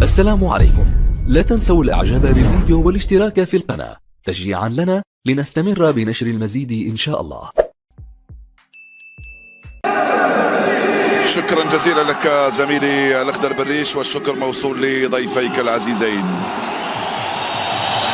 السلام عليكم. لا تنسوا الاعجاب بالفيديو والاشتراك في القناة تشجيعا لنا لنستمر بنشر المزيد ان شاء الله. شكرا جزيلا لك زميلي الاخضر بالريش، والشكر موصول لضيفيك العزيزين.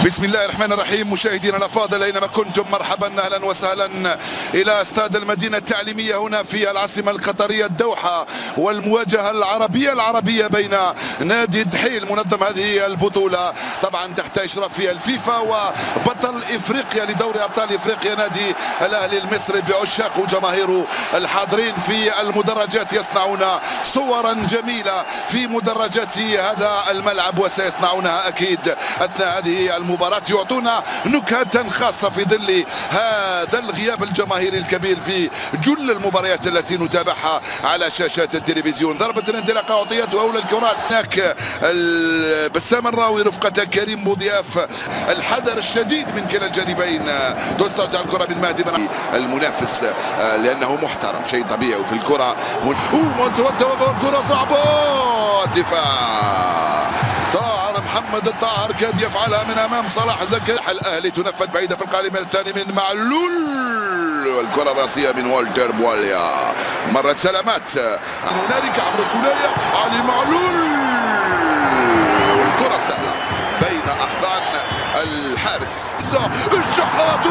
بسم الله الرحمن الرحيم. مشاهدينا الافاضل اينما كنتم، مرحبا اهلا وسهلا الى استاد المدينه التعليميه هنا في العاصمه القطريه الدوحه، والمواجهه العربيه بين نادي الدحيل منظم هذه البطوله طبعا تحت اشراف الفيفا، وبطل افريقيا لدوري ابطال افريقيا نادي الاهلي المصري بعشاق وجماهيره الحاضرين في المدرجات يصنعون صورا جميله في مدرجات هذا الملعب، وسيصنعونها اكيد اثناء هذه المباراة، يعطونا نكهة خاصة في ظل هذا الغياب الجماهيري الكبير في جل المباريات التي نتابعها على شاشات التلفزيون. ضربة الانطلاقة أعطيت أولى الكرات، هناك بسام الراوي رفقة كريم بوضياف، الحذر الشديد من كلا الجانبين. تسترجع الكرة من مهدي المنافس لأنه محترم، شيء طبيعي وفي الكرة الكرة صعبة، الدفاع محمد الطاهر كاد يفعلها من امام صلاح زكريا. الاهلي تنفذ بعيده في القائم الثاني من معلول، والكره الراسيه من والتر بواليا، مرت سلامات هنالك عبر سولية علي معلول، والكره سهله بين احضان الحارس الشحات،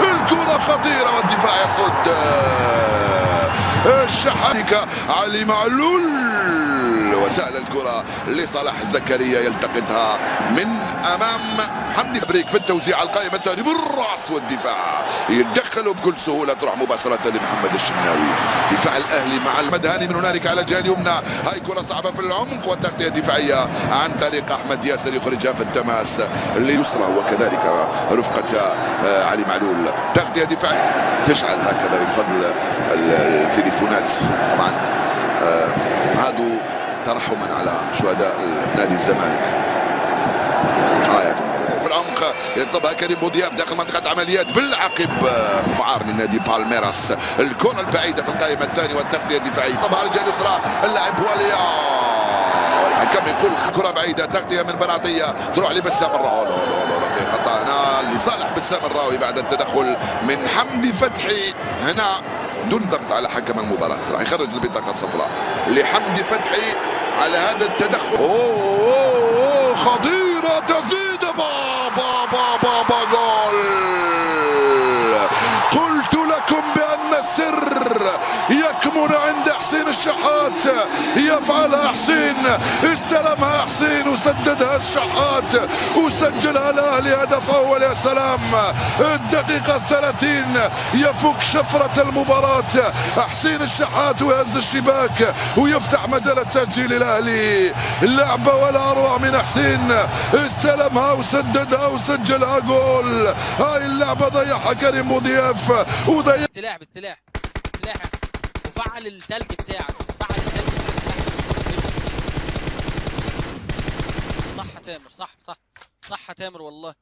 الكره خطيره والدفاع يصد الشحات علي معلول، وسهل الكرة لصلاح زكريا يلتقطها من امام حمدي بريك في التوزيع القائمة الثاني بالراس، والدفاع يدخله بكل سهولة، تروح مباشرة لمحمد الشناوي. دفاع الاهلي مع المدهاني من هنالك على الجهة اليمنى، هاي كرة صعبة في العمق والتغطية الدفاعية عن طريق احمد ياسر يخرجها في التماس ليسرى، وكذلك رفقة علي معلول. تغطية دفاعية تشعل هكذا بفضل التليفونات طبعا، هذا ترحما على شهداء نادي الزمالك. بالعمق يطلبها كريم بوضياف داخل منطقة عمليات بالعقب، معار من نادي بالميراس، الكرة البعيدة في القائمة الثانية والتغطية الدفاعية، يطلبها على الجهة اليسرى اللاعب بواليا، والحكم يقول كرة بعيدة، تغطية من بناطية تروح لبسام الراوي، في خطأ هنا لصالح بسام الراوي بعد التدخل من حمدي فتحي هنا دون ضغط على حكم المباراة، راح يخرج البطاقة الصفراء لحمدي فتحي على هذا التدخل. خطيرة تزيد، بابا جول. قلت لكم بأن السر يكمن عند حسين الشحات، يفعلها حسين، استلمها حسين وسددها الشحات وسجلها الاهلي هدف اول. يا سلام، الدقيقة 30 يفك شفرة المباراة حسين الشحات ويهز الشباك ويفتح مجال التسجيل الاهلي. اللعبة ولا اروع من حسين، استلمها وسددها وسجلها جول. هاي اللعبة ضيعها كريم بوضياف وضيع استلاح وفعل الثلج بتاعك، فعل الثلج بتاعك. صح يا تامر، صح يا تامر والله.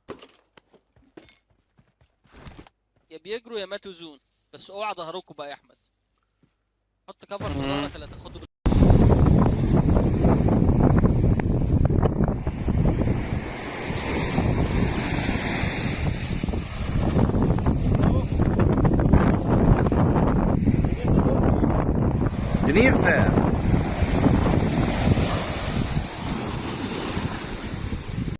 يا بيجروا يا ماتوا زون، بس اوعى ظهركم بقى يا احمد، حط كفر في ظهرك لا تاخده. Denise